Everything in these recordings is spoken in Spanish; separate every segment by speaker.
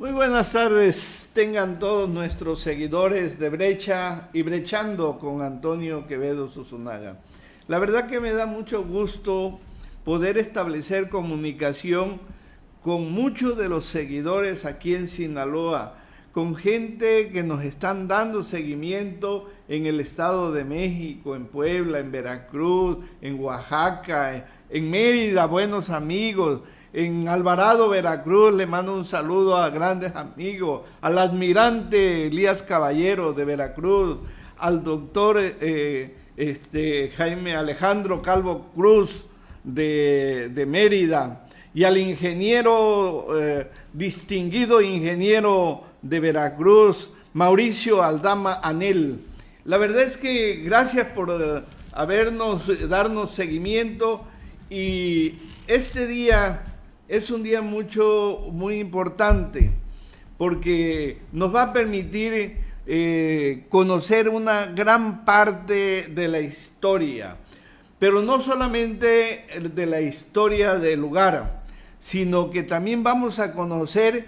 Speaker 1: Muy buenas tardes, tengan todos nuestros seguidores de Brecha y Brechando con Antonio Quevedo Susunaga. La verdad que me da mucho gusto poder establecer comunicación con muchos de los seguidores aquí en Sinaloa, con gente que nos están dando seguimiento en el Estado de México, en Puebla, en Veracruz, en Oaxaca, en Mérida, buenos amigos. En Alvarado, Veracruz, le mando un saludo a grandes amigos, al almirante Elías Caballero de Veracruz, al doctor Jaime Alejandro Calvo Cruz de Mérida, y al ingeniero, distinguido ingeniero de Veracruz, Mauricio Aldama Anel. La verdad es que gracias por darnos seguimiento, y este día es un día muy importante porque nos va a permitir conocer una gran parte de la historia, pero no solamente de la historia del lugar, sino que también vamos a conocer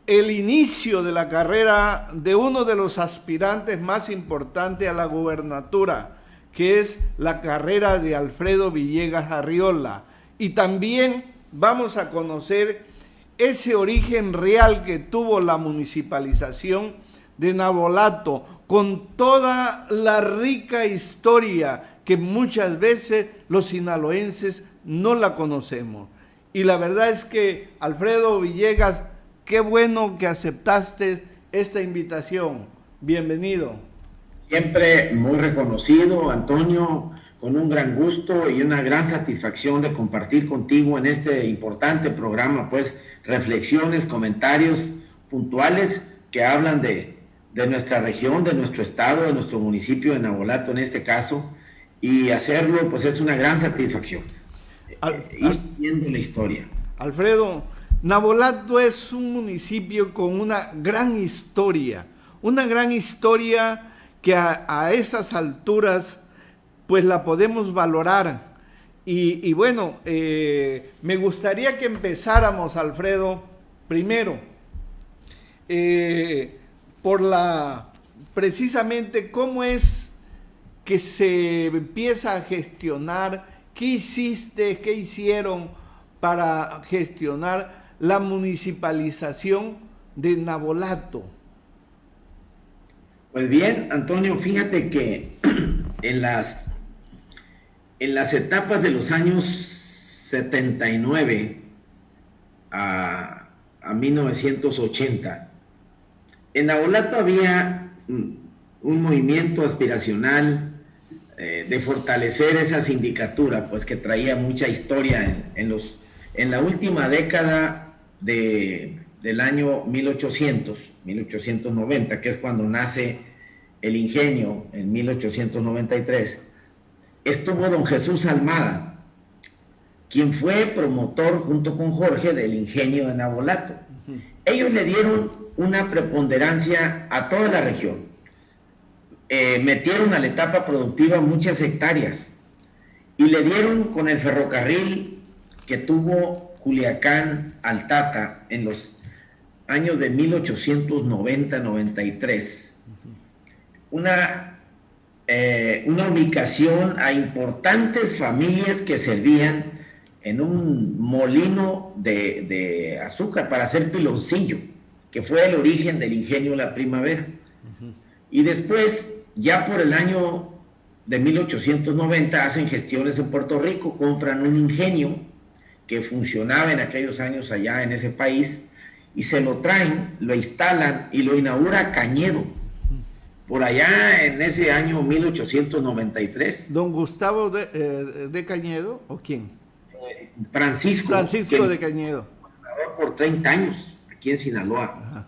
Speaker 1: el inicio de la carrera de uno de los aspirantes más importantes a la gubernatura, que es la carrera de Alfredo Villegas Arriola, y también vamos a conocer ese origen real que tuvo la municipalización de Navolato, con toda la rica historia que muchas veces los sinaloenses no la conocemos. Y la verdad es que, Alfredo Villegas, qué bueno que aceptaste esta invitación. Bienvenido.
Speaker 2: Siempre muy reconocido, Antonio, con un gran gusto y una gran satisfacción de compartir contigo en este importante programa, pues, reflexiones, comentarios puntuales que hablan de nuestra región, de nuestro estado, de nuestro municipio de Navolato en este caso, y hacerlo, pues, es una gran satisfacción. Ir viendo la historia.
Speaker 1: Alfredo, Navolato es un municipio con una gran historia que a esas alturas pues la podemos valorar. Y bueno, me gustaría que empezáramos, Alfredo, primero, precisamente cómo es que se empieza a gestionar, qué hicieron para gestionar la municipalización de Navolato.
Speaker 2: Pues bien, Antonio, fíjate que en las etapas de los años 79 a 1980, en Navolato había un movimiento aspiracional de fortalecer esa sindicatura, pues que traía mucha historia en la última década del año 1890, que es cuando nace el ingenio en 1893. Estuvo don Jesús Almada, quien fue promotor junto con Jorge del ingenio de Navolato. Ellos le dieron una preponderancia a toda la región. Metieron a la etapa productiva muchas hectáreas y le dieron con el ferrocarril que tuvo Culiacán al Tata en los años de 1890-93. Una ubicación a importantes familias que servían en un molino de azúcar para hacer piloncillo, que fue el origen del ingenio La Primavera. Y después, ya por el año de 1890, hacen gestiones en Puerto Rico, compran un ingenio que funcionaba en aquellos años allá en ese país, y se lo traen, lo instalan y lo inaugura Cañedo, por allá en ese año 1893.
Speaker 1: ¿Don Gustavo de Cañedo o quién?
Speaker 2: Francisco
Speaker 1: de Cañedo.
Speaker 2: Por 30 años, aquí en Sinaloa.
Speaker 1: Ajá.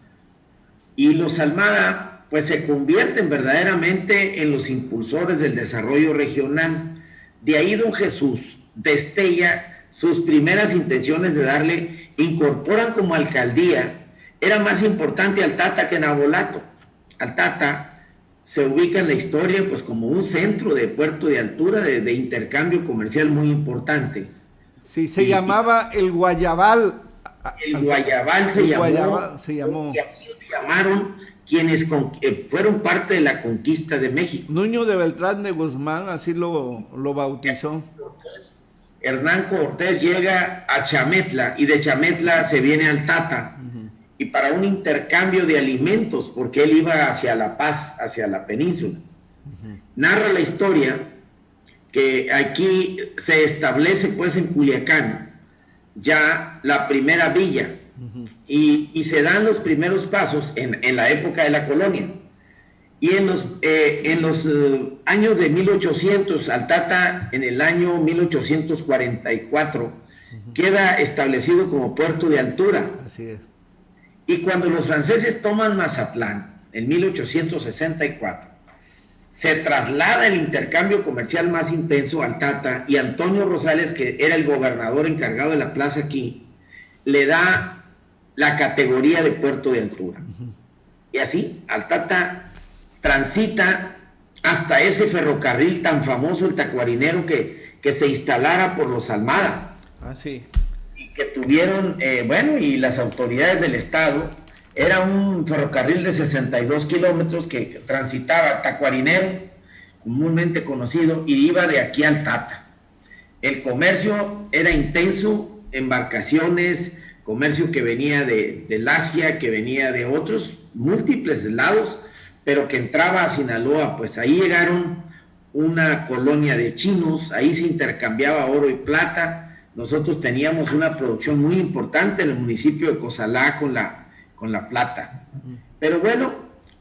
Speaker 2: Y los Almada pues se convierten verdaderamente en los impulsores del desarrollo regional. De ahí don Jesús destella sus primeras intenciones de incorporan como alcaldía, era más importante Altata que Navolato. Altata se ubica en la historia pues como un centro de puerto de altura, de intercambio comercial muy importante.
Speaker 1: Sí, se llamaba el Guayabal
Speaker 2: El Guayabal se llamó,
Speaker 1: y
Speaker 2: así lo llamaron quienes fueron parte de la conquista de México.
Speaker 1: Nuño de Beltrán de Guzmán así lo bautizó.
Speaker 2: Hernán Cortés llega a Chametla y de Chametla se viene al Tata, y para un intercambio de alimentos, porque él iba hacia La Paz, hacia la península. Narra la historia que aquí se establece pues en Culiacán ya la primera villa, y se dan los primeros pasos en la época de la colonia. Y en los años de 1800, al Tata en el año 1844, queda establecido como puerto de altura.
Speaker 1: Así es.
Speaker 2: Y cuando los franceses toman Mazatlán, en 1864, se traslada el intercambio comercial más intenso al Tata, y Antonio Rosales, que era el gobernador encargado de la plaza aquí, le da la categoría de puerto de altura. Y así, al Tata transita hasta ese ferrocarril tan famoso, el tacuarinero, que se instalara por los Almada.
Speaker 1: Ah, sí.
Speaker 2: Y que tuvieron, y las autoridades del Estado, era un ferrocarril de 62 kilómetros que transitaba Tacuarinero, comúnmente conocido, y iba de aquí al Tata. El comercio era intenso, embarcaciones, comercio que venía del Asia, que venía de otros múltiples lados, pero que entraba a Sinaloa. Pues ahí llegaron una colonia de chinos, ahí se intercambiaba oro y plata. Nosotros teníamos una producción muy importante en el municipio de Cozalá con la plata. Pero bueno,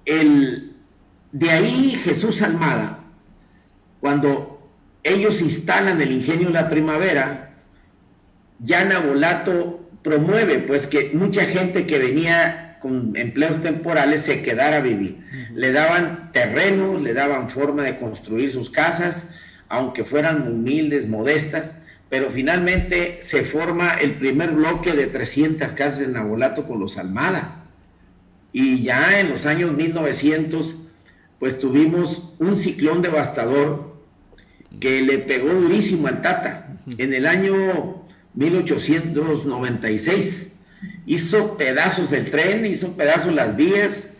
Speaker 2: de ahí Jesús Almada, cuando ellos instalan el ingenio La Primavera, ya Nabolato promueve pues que mucha gente que venía con empleos temporales se quedara a vivir. Le daban terrenos, le daban forma de construir sus casas, aunque fueran humildes, modestas, pero finalmente se forma el primer bloque de 300 casas en Nabolato con los Almada. Y ya en los años 1900, pues tuvimos un ciclón devastador que le pegó durísimo al Tata. En el año 1896 hizo pedazos el tren, hizo pedazos las vías,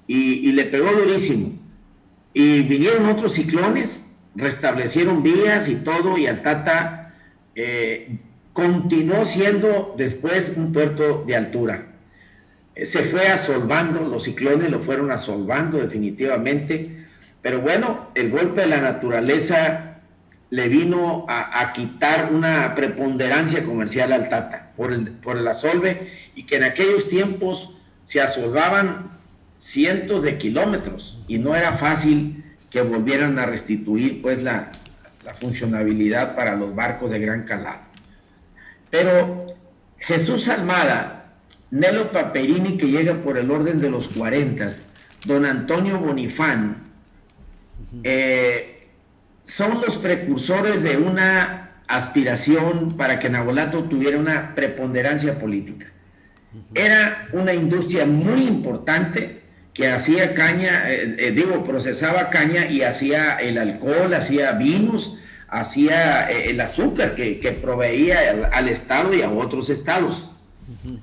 Speaker 2: y le pegó durísimo. Y vinieron otros ciclones, restablecieron vías y todo, y al Tata continuó siendo después un puerto de altura. Se fue asolvando, los ciclones lo fueron asolvando definitivamente, pero bueno, el golpe de la naturaleza le vino a quitar una preponderancia comercial al Tata por el asolve, y que en aquellos tiempos se asolvaban cientos de kilómetros y no era fácil que volvieran a restituir pues la funcionabilidad para los barcos de gran calado. Pero Jesús Almada, Nelo Paperini, que llega por el orden de los 40, don Antonio Bonifán, son los precursores de una aspiración para que Nabolato tuviera una preponderancia política. Era una industria muy importante que hacía caña, procesaba caña y hacía el alcohol, hacía vinos, hacía el azúcar que proveía al estado y a otros estados.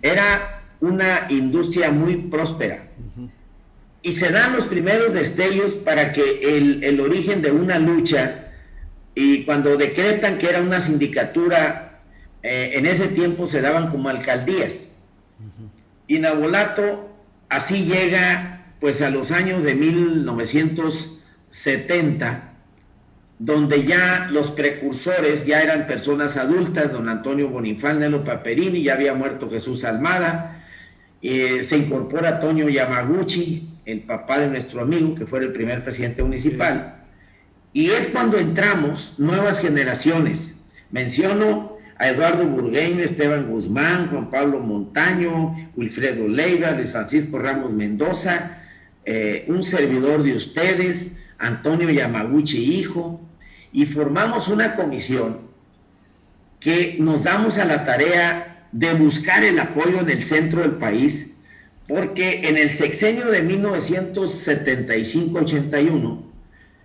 Speaker 2: Era una industria muy próspera. Y se dan los primeros destellos para que el origen de una lucha, y cuando decretan que era una sindicatura, en ese tiempo se daban como alcaldías. Y Nabolato así llega pues a los años de 1970, donde ya los precursores ya eran personas adultas, don Antonio Bonifán, Nelo Paperini, ya había muerto Jesús Almada, se incorpora Toño Yamaguchi, el papá de nuestro amigo, que fue el primer presidente municipal, y es cuando entramos nuevas generaciones. Menciono a Eduardo Burgueño, Esteban Guzmán, Juan Pablo Montaño, Wilfredo Leiva, Luis Francisco Ramos Mendoza, un servidor de ustedes, Antonio Yamaguchi hijo, y formamos una comisión que nos damos a la tarea de buscar el apoyo en el centro del país, porque en el sexenio de 1975-81,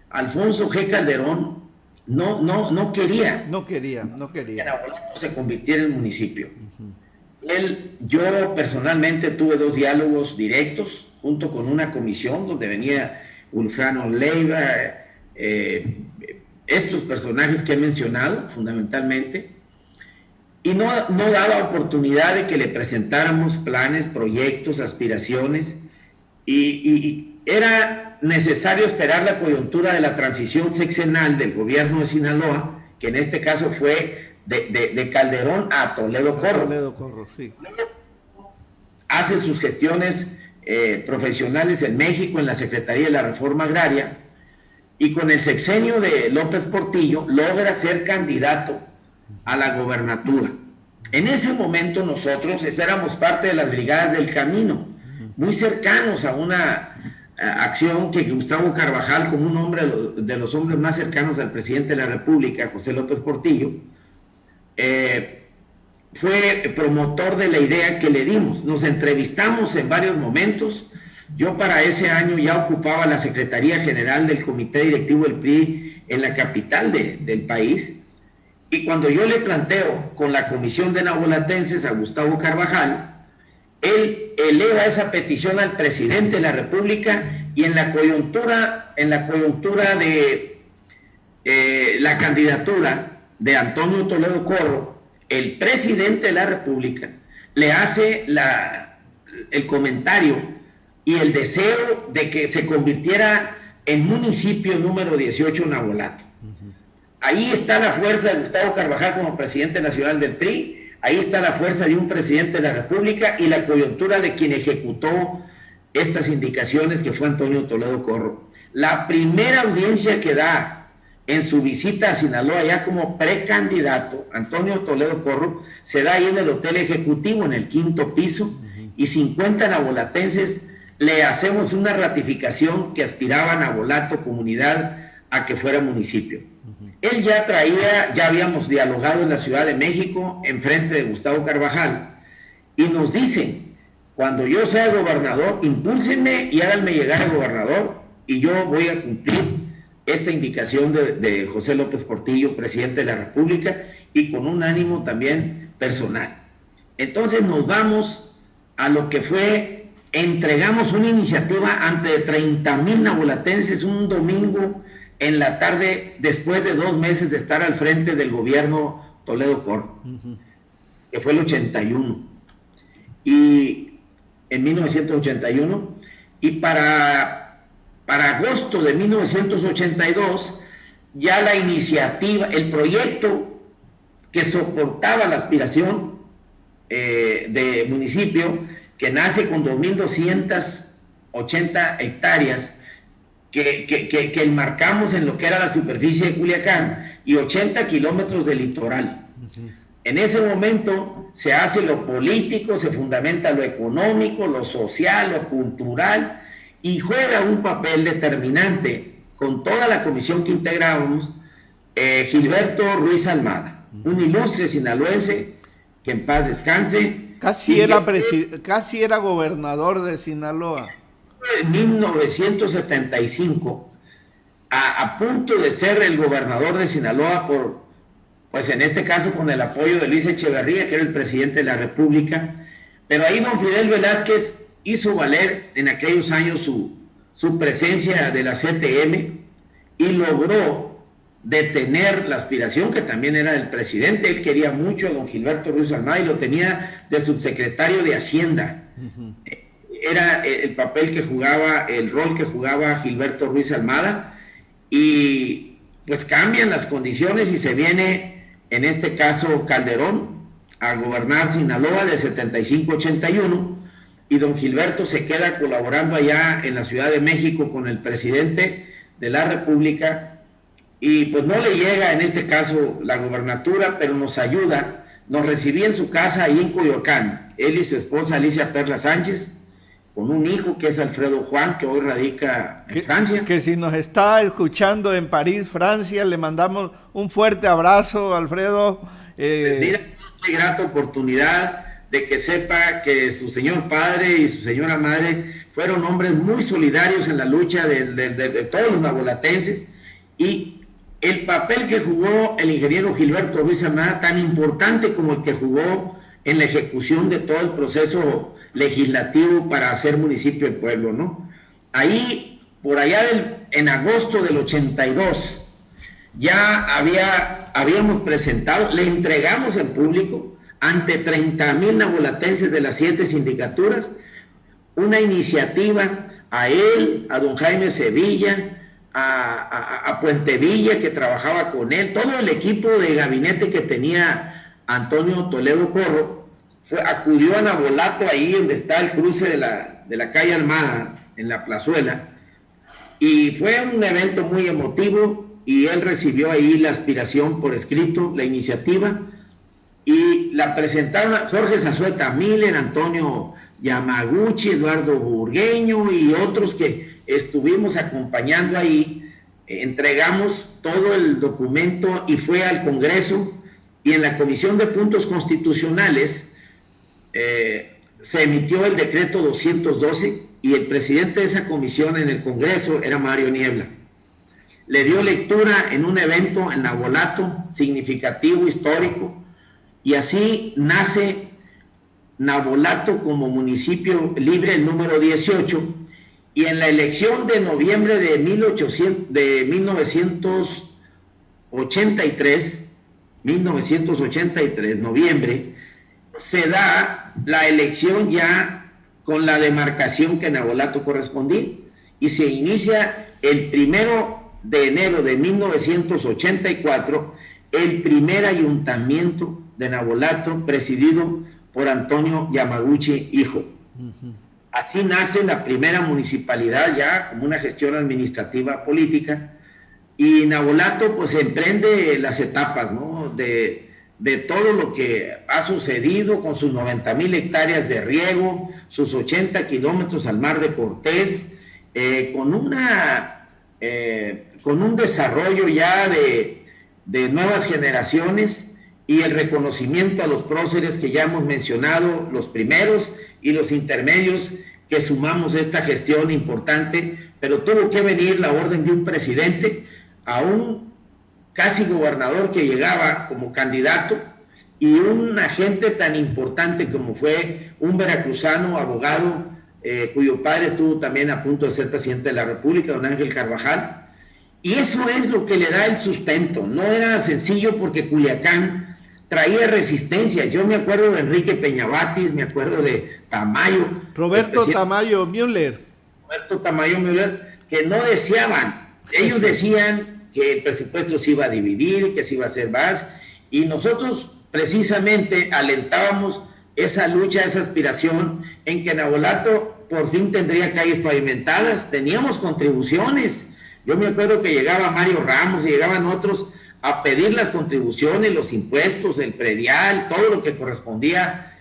Speaker 2: Alfonso G. Calderón no quería
Speaker 1: que Nabolato
Speaker 2: se convirtiera en municipio. Yo personalmente tuve 2 diálogos directos junto con una comisión donde venía Ulfrano Leiva, estos personajes que he mencionado fundamentalmente, y no daba oportunidad de que le presentáramos planes, proyectos, aspiraciones, y era necesario esperar la coyuntura de la transición sexenal del gobierno de Sinaloa, que en este caso fue de Calderón a Toledo Corro.
Speaker 1: Toledo Corro, sí.
Speaker 2: Hace sus gestiones profesionales en México, en la Secretaría de la Reforma Agraria, y con el sexenio de López Portillo logra ser candidato a la gobernatura. En ese momento nosotros éramos parte de las Brigadas del Camino, muy cercanos a una acción que Gustavo Carvajal, como un hombre de los hombres más cercanos al presidente de la República, José López Portillo, fue promotor de la idea que le dimos. Nos entrevistamos en varios momentos. Yo para ese año ya ocupaba la Secretaría General del Comité Directivo del PRI en la capital del país, y cuando yo le planteo con la Comisión de Nabolatenses a Gustavo Carvajal, él eleva esa petición al presidente de la República, y en la coyuntura de la candidatura de Antonio Toledo Corro, el presidente de la República le hace el comentario y el deseo de que se convirtiera en municipio número 18 Nabolato. Ahí está la fuerza de Gustavo Carvajal como presidente nacional del PRI, ahí está la fuerza de un presidente de la República y la coyuntura de quien ejecutó estas indicaciones, que fue Antonio Toledo Corro. La primera audiencia que da en su visita a Sinaloa ya como precandidato, Antonio Toledo Corro, se da ahí en el Hotel Ejecutivo, en el 5º piso, y 50 nabolatenses le hacemos una ratificación que aspiraba a Nabolato, comunidad, a que fuera municipio. Él ya habíamos dialogado en la Ciudad de México, enfrente de Gustavo Carvajal, y nos dicen: cuando yo sea gobernador, impúlsenme y háganme llegar al gobernador, y yo voy a cumplir esta indicación de José López Portillo, presidente de la República, y con un ánimo también personal. Entonces nos vamos a lo que fue, entregamos una iniciativa ante 30,000 nabolatenses un domingo en la tarde, después de 2 meses de estar al frente del gobierno Toledo Corro, que fue el 81, y en 1981, y para agosto de 1982, ya la iniciativa, el proyecto que soportaba la aspiración de municipio, que nace con 2,280 hectáreas, que enmarcamos en lo que era la superficie de Culiacán, y 80 kilómetros de litoral. En ese momento se hace lo político, se fundamenta lo económico, lo social, lo cultural, y juega un papel determinante con toda la comisión que integrábamos, Gilberto Ruiz Almada, un ilustre sinaloense, que en paz descanse.
Speaker 1: Casi era gobernador de Sinaloa.
Speaker 2: En 1975, a punto de ser el gobernador de Sinaloa, pues en este caso con el apoyo de Luis Echeverría, que era el presidente de la República, pero ahí don Fidel Velázquez hizo valer en aquellos años su presencia de la CTM y logró detener la aspiración que también era del presidente. Él quería mucho a don Gilberto Ruiz Almada y lo tenía de subsecretario de Hacienda. Era el papel que jugaba, el rol que jugaba Gilberto Ruiz Almada, y pues cambian las condiciones y se viene, en este caso, Calderón a gobernar Sinaloa de 75-81, y don Gilberto se queda colaborando allá en la Ciudad de México con el presidente de la República, y pues no le llega en este caso la gobernatura, pero nos ayuda, nos recibía en su casa ahí en Coyoacán, él y su esposa Alicia Perla Sánchez, con un hijo que es Alfredo Juan, que hoy radica en Francia.
Speaker 1: Que si nos está escuchando en París, Francia, le mandamos un fuerte abrazo, Alfredo.
Speaker 2: Mira, qué grata oportunidad de que sepa que su señor padre y su señora madre fueron hombres muy solidarios en la lucha de todos los nabolatenses, y el papel que jugó el ingeniero Gilberto Ruiz Almada, tan importante como el que jugó en la ejecución de todo el proceso legislativo para hacer municipio del pueblo, ¿no? Ahí, por allá en agosto del 82, ya habíamos presentado, le entregamos en público, ante 30,000 nabolatenses de las 7 sindicaturas, una iniciativa a él, a don Jaime Sevilla, a Puente Villa, que trabajaba con él, todo el equipo de gabinete que tenía Antonio Toledo Corro, acudió a Nabolato, ahí donde está el cruce de la calle Almada, en la plazuela, y fue un evento muy emotivo, y él recibió ahí la aspiración por escrito, la iniciativa, y la presentaron a Jorge Zazueta Miller, Antonio Yamaguchi, Eduardo Burgueño y otros que estuvimos acompañando ahí. Entregamos todo el documento y fue al Congreso, y en la Comisión de Puntos Constitucionales se emitió el decreto 212, y el presidente de esa comisión en el Congreso era Mario Niebla. Le dio lectura en un evento en Nabolato, significativo, histórico, y así nace Nabolato como municipio libre, el número 18, y en la elección de noviembre de 1983, noviembre, se da la elección ya con la demarcación que Nabolato correspondía, y se inicia el 1 de enero de 1984 el primer ayuntamiento de Nabolato, presidido por Antonio Yamaguchi, hijo. Así nace la primera municipalidad, ya como una gestión administrativa política, y Nabolato pues emprende las etapas, ¿no?, de todo lo que ha sucedido con sus 90,000 hectáreas de riego, sus 80 kilómetros al mar de Cortés, con un desarrollo ya de nuevas generaciones, y el reconocimiento a los próceres que ya hemos mencionado, los primeros y los intermedios, que sumamos esta gestión importante, pero tuvo que venir la orden de un presidente a un casi gobernador que llegaba como candidato, y un agente tan importante como fue un veracruzano, abogado, cuyo padre estuvo también a punto de ser presidente de la República, don Ángel Carvajal, y eso es lo que le da el sustento. No era sencillo porque Culiacán traía resistencia. Yo me acuerdo de Enrique Peñabatis, me acuerdo de Tamayo.
Speaker 1: Roberto Tamayo Müller.
Speaker 2: Roberto Tamayo Müller, que no deseaban. Ellos decían que el presupuesto se iba a dividir, que se iba a hacer más, y nosotros precisamente alentábamos esa lucha, esa aspiración en que Nabolato por fin tendría calles pavimentadas. Teníamos contribuciones. Yo me acuerdo que llegaba Mario Ramos y llegaban otros a pedir las contribuciones, los impuestos, el predial, todo lo que correspondía,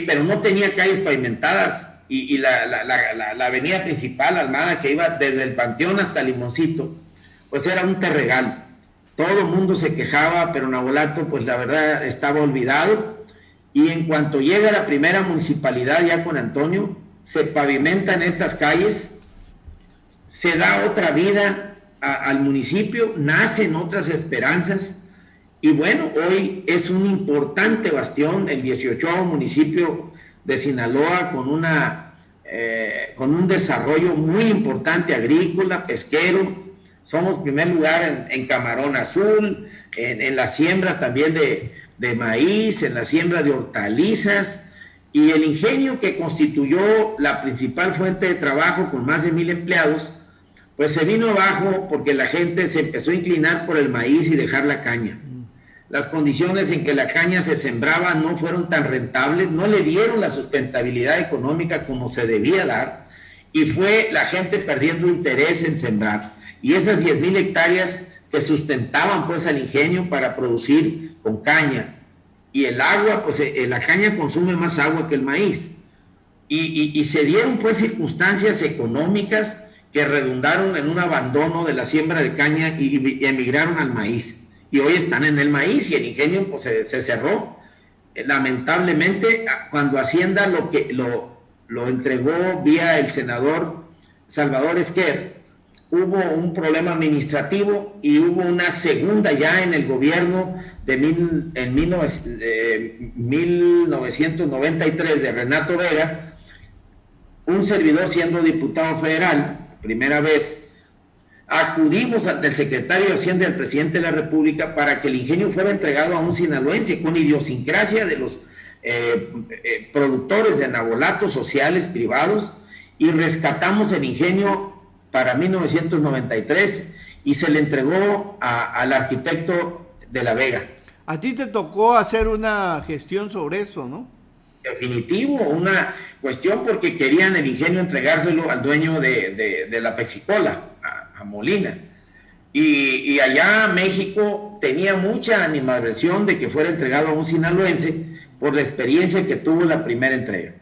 Speaker 2: pero no tenía calles pavimentadas, y la avenida principal, Almada, que iba desde el Panteón hasta Limoncito, pues era un terregal. Todo el mundo se quejaba, pero Nabolato, pues la verdad, estaba olvidado, y en cuanto llega la primera municipalidad ya con Antonio, se pavimentan estas calles, se da otra vida al municipio, nacen otras esperanzas, y bueno, hoy es un importante bastión, el 18º municipio de Sinaloa, con un desarrollo muy importante agrícola, pesquero. Somos primer lugar en camarón azul, en la siembra también de maíz, en la siembra de hortalizas, y el ingenio que constituyó la principal fuente de trabajo con más de 1,000 empleados, pues se vino abajo porque la gente se empezó a inclinar por el maíz y dejar la caña. Las condiciones en que la caña se sembraba no fueron tan rentables, no le dieron la sustentabilidad económica como se debía dar, y fue la gente perdiendo interés en sembrar. Y esas 10,000 hectáreas que sustentaban pues al ingenio para producir con caña, y el agua, pues la caña consume más agua que el maíz, y se dieron pues circunstancias económicas que redundaron en un abandono de la siembra de caña y emigraron al maíz. Y hoy están en el maíz, y el ingenio pues se cerró. Lamentablemente, cuando Hacienda lo entregó vía el senador Salvador Esquer, hubo un problema administrativo y hubo una segunda ya en el gobierno en 1993 de Renato Vega, un servidor siendo diputado federal, primera vez, acudimos ante el secretario de Hacienda del presidente de la República para que el ingenio fuera entregado a un sinaloense con idiosincrasia de los productores de nabolatos sociales privados, y rescatamos el ingenio para 1993 y se le entregó al arquitecto de La Vega.
Speaker 1: A ti te tocó hacer una gestión sobre eso, ¿no?
Speaker 2: Definitivo, una cuestión porque querían el ingenio entregárselo al dueño de la Pexicola, a Molina. Y allá México tenía mucha animadversión de que fuera entregado a un sinaloense por la experiencia que tuvo la primera entrega,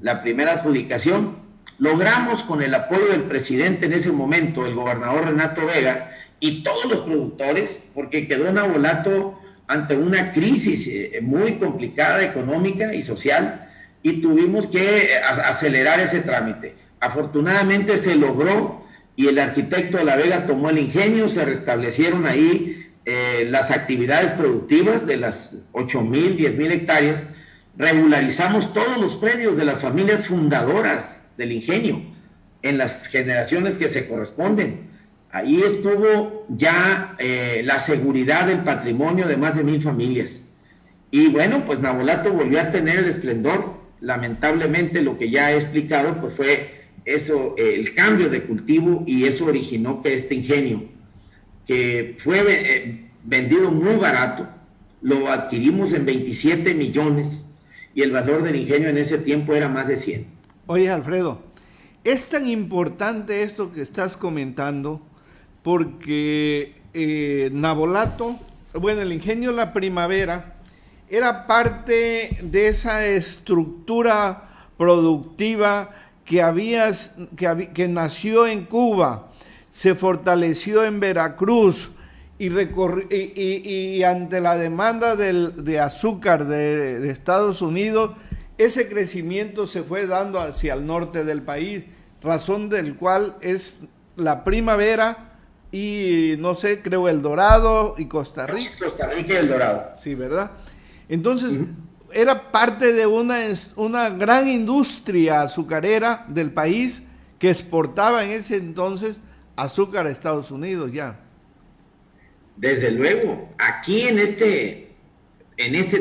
Speaker 2: la primera adjudicación. Logramos, con el apoyo del presidente en ese momento, el gobernador Renato Vega, y todos los productores, porque quedó Nabolato ante una crisis muy complicada económica y social, y tuvimos que acelerar ese trámite. Afortunadamente se logró, y el arquitecto de La Vega tomó el ingenio, se restablecieron ahí las actividades productivas de las 8,000, 10,000 hectáreas, regularizamos todos los predios de las familias fundadoras del ingenio en las generaciones que se corresponden. Ahí estuvo ya la seguridad del patrimonio de más de 1,000 familias. Y bueno, pues Nabolato volvió a tener el esplendor. Lamentablemente, lo que ya he explicado, pues fue eso, el cambio de cultivo, y eso originó que este ingenio, que fue vendido muy barato, lo adquirimos en 27 millones, y el valor del ingenio en ese tiempo era más de 100.
Speaker 1: Oye, Alfredo, es tan importante esto que estás comentando porque Nabolato, bueno, el ingenio La Primavera era parte de esa estructura productiva que nació en Cuba, se fortaleció en Veracruz y ante la demanda de azúcar de Estados Unidos, ese crecimiento se fue dando hacia el norte del país, razón del cual es La Primavera y, no sé, creo El Dorado y Costa Rica.
Speaker 2: Costa Rica y El Dorado.
Speaker 1: Sí, ¿verdad? Entonces, era parte de una gran industria azucarera del país que exportaba en ese entonces azúcar a Estados Unidos ya.
Speaker 2: Desde luego, aquí en este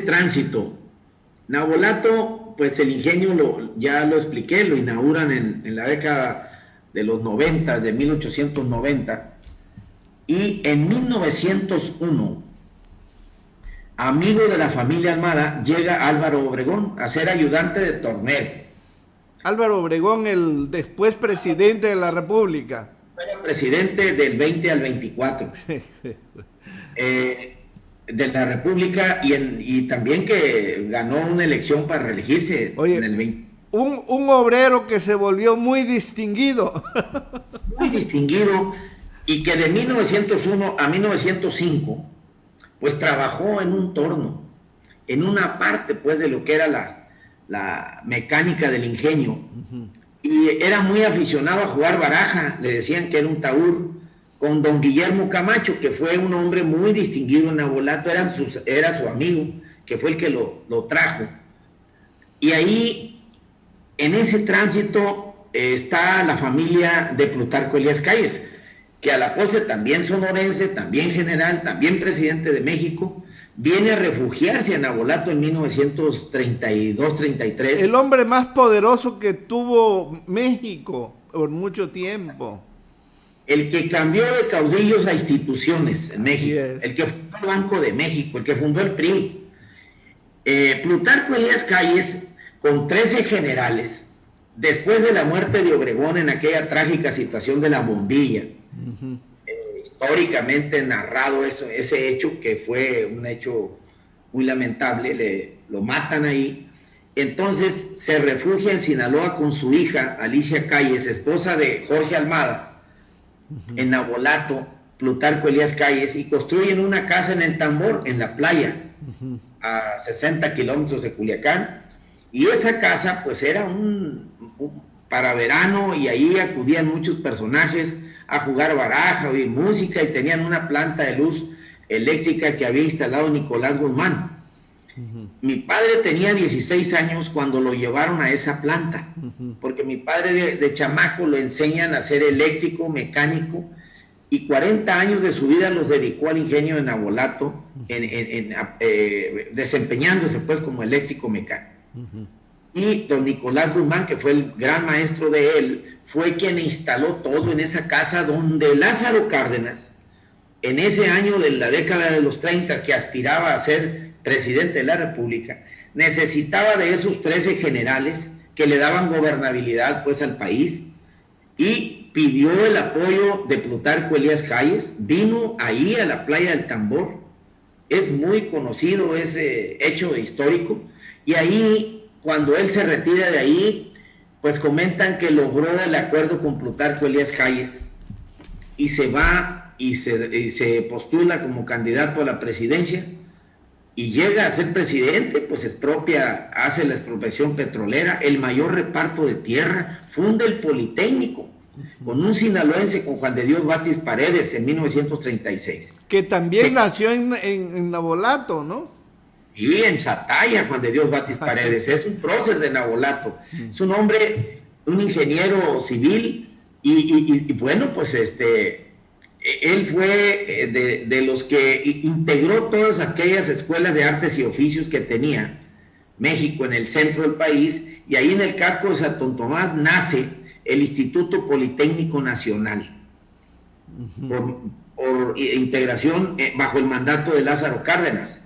Speaker 2: tránsito, Nabolato, pues el ingenio, ya lo expliqué, lo inauguran en la década de los 90, de 1890, y en 1901, amigo de la familia Almada, llega Álvaro Obregón a ser ayudante de Tornero.
Speaker 1: Álvaro Obregón, el después presidente de la República.
Speaker 2: Fue presidente del 20 al 24 de la República, y también que ganó una elección para reelegirse.
Speaker 1: Oye,
Speaker 2: en el 20.
Speaker 1: Un obrero que se volvió muy distinguido.
Speaker 2: Muy distinguido, y que de 1901 a 1905, pues trabajó en un torno, en una parte pues de lo que era la mecánica del ingenio. Y era muy aficionado a jugar baraja, le decían que era un taur, con don Guillermo Camacho, que fue un hombre muy distinguido en Nabolato, era su amigo, que fue el que lo trajo. Y ahí, en ese tránsito, está la familia de Plutarco Elías Calles, que a la postre también sonorense, también general, también presidente de México, viene a refugiarse en Nabolato en 1932-33.
Speaker 1: El hombre más poderoso que tuvo México por mucho tiempo.
Speaker 2: El que cambió de caudillos a instituciones en México, el que fundó el Banco de México, el que fundó el PRI. Plutarco Elías Calles, con 13 generales, después de la muerte de Obregón en aquella trágica situación de la bombilla, históricamente narrado ese hecho, que fue un hecho muy lamentable, lo matan ahí. Entonces se refugia en Sinaloa con su hija Alicia Calles, esposa de Jorge Almada, en Nabolato, Plutarco Elías Calles, y construyen una casa en El Tambor, en la playa, a 60 kilómetros de Culiacán. Y esa casa pues era para verano, y ahí acudían muchos personajes a jugar baraja, oír música, y tenían una planta de luz eléctrica que había instalado Nicolás Guzmán. Mi padre tenía 16 años cuando lo llevaron a esa planta, porque mi padre de chamaco lo enseñan a ser eléctrico, mecánico, y 40 años de su vida los dedicó al ingenio de Navolato, desempeñándose pues como eléctrico mecánico. Y don Nicolás Guzmán, que fue el gran maestro de él, fue quien instaló todo en esa casa donde Lázaro Cárdenas, en ese año de la década de los 30, que aspiraba a ser presidente de la República, necesitaba de esos 13 generales que le daban gobernabilidad pues al país, y pidió el apoyo de Plutarco Elías Calles. Vino ahí a la playa del Tambor, es muy conocido ese hecho histórico, y ahí, cuando él se retira de ahí, pues comentan que logró el acuerdo con Plutarco Elías Calles, y se va y se postula como candidato a la presidencia, y llega a ser presidente, pues hace la expropiación petrolera, el mayor reparto de tierra, funda el Politécnico, con un sinaloense, con Juan de Dios Batis Paredes, en 1936.
Speaker 1: Que también nació en Navolato, ¿no?
Speaker 2: Y en Sataya, Juan de Dios Batis Paredes, es un prócer de Navolato, es un hombre, un ingeniero civil, y bueno, pues él fue de los que integró todas aquellas escuelas de artes y oficios que tenía México en el centro del país, y ahí en el casco de Santo Tomás nace el Instituto Politécnico Nacional, por integración bajo el mandato de Lázaro Cárdenas,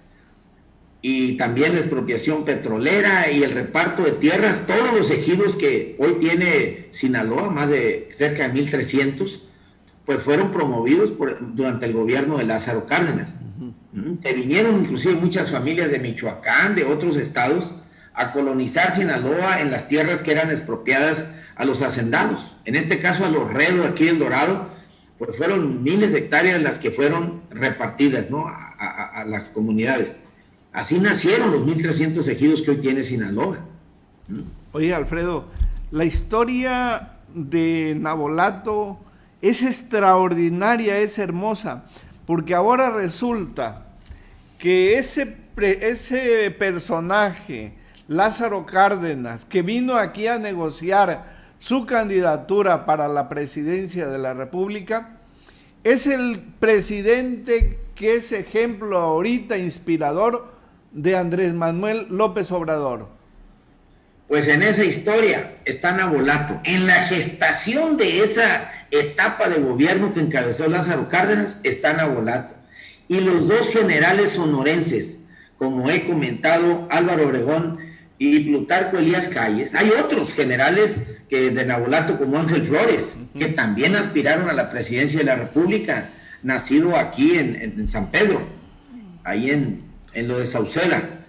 Speaker 2: y también la expropiación petrolera y el reparto de tierras, todos los ejidos que hoy tiene Sinaloa, más de cerca de 1,300, pues fueron promovidos durante el gobierno de Lázaro Cárdenas. Que vinieron inclusive muchas familias de Michoacán, de otros estados, a colonizar Sinaloa en las tierras que eran expropiadas a los hacendados. En este caso a los Redos, aquí en Dorado, pues fueron miles de hectáreas las que fueron repartidas, ¿no?, a las comunidades. Así nacieron los 1,300 ejidos que hoy tiene Sinaloa.
Speaker 1: Oye, Alfredo, la historia de Navolato es extraordinaria, es hermosa, porque ahora resulta que ese personaje, Lázaro Cárdenas, que vino aquí a negociar su candidatura para la presidencia de la República, es el presidente que es ejemplo ahorita inspirador de Andrés Manuel López Obrador.
Speaker 2: Pues en esa historia está Navolato, en la gestación de esa etapa de gobierno que encabezó Lázaro Cárdenas, está Navolato. Y los dos generales sonorenses, como he comentado, Álvaro Obregón y Plutarco Elías Calles. Hay otros generales de Navolato, como Ángel Flores, que también aspiraron a la presidencia de la República, nacido aquí en San Pedro, ahí en lo de Sauceda.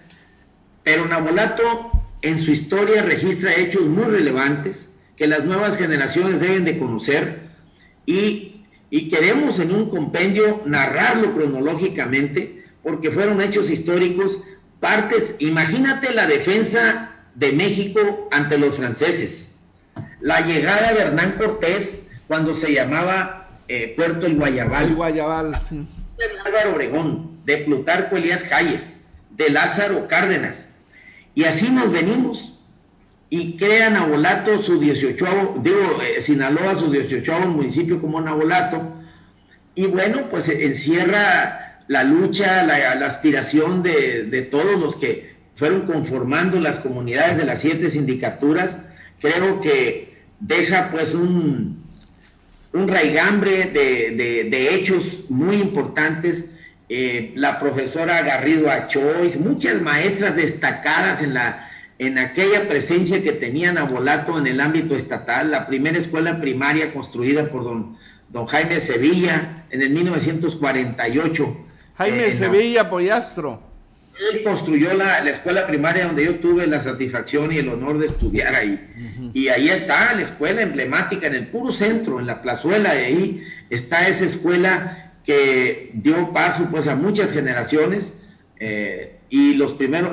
Speaker 2: Pero Navolato en su historia registra hechos muy relevantes que las nuevas generaciones deben de conocer, y queremos en un compendio narrarlo cronológicamente, porque fueron hechos históricos, partes. Imagínate la defensa de México ante los franceses, la llegada de Hernán Cortés cuando se llamaba Puerto El Guayabal.
Speaker 1: El Guayabal, sí.
Speaker 2: De Álvaro Obregón, de Plutarco Elías Calles, de Lázaro Cárdenas, y así nos venimos, y crea Navolato su 18avo, Sinaloa su 18avo municipio como Navolato, y bueno, pues encierra la lucha, la aspiración de todos los que fueron conformando las comunidades de las 7 sindicaturas. Creo que deja pues un raigambre de hechos muy importantes. La profesora Garrido Achois, muchas maestras destacadas en aquella presencia que tenía Navolato en el ámbito estatal, la primera escuela primaria construida por don Jaime Sevilla en el 1948.
Speaker 1: Jaime Sevilla Pollastro.
Speaker 2: Él construyó la escuela primaria donde yo tuve la satisfacción y el honor de estudiar ahí. Y ahí está la escuela emblemática en el puro centro, en la plazuela, de ahí está esa escuela que dio paso pues a muchas generaciones, y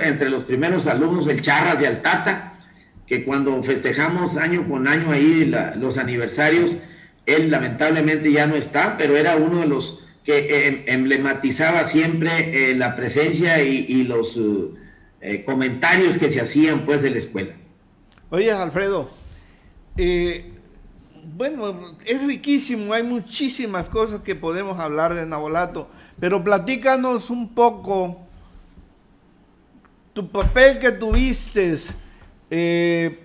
Speaker 2: entre los primeros alumnos, el Charras de Altata, que cuando festejamos año con año ahí los aniversarios, él lamentablemente ya no está, pero era uno de los que emblematizaba siempre la presencia y los comentarios que se hacían pues de la escuela.
Speaker 1: Oye, Alfredo, bueno, es riquísimo, hay muchísimas cosas que podemos hablar de Navolato, pero platícanos un poco tu papel que tuviste en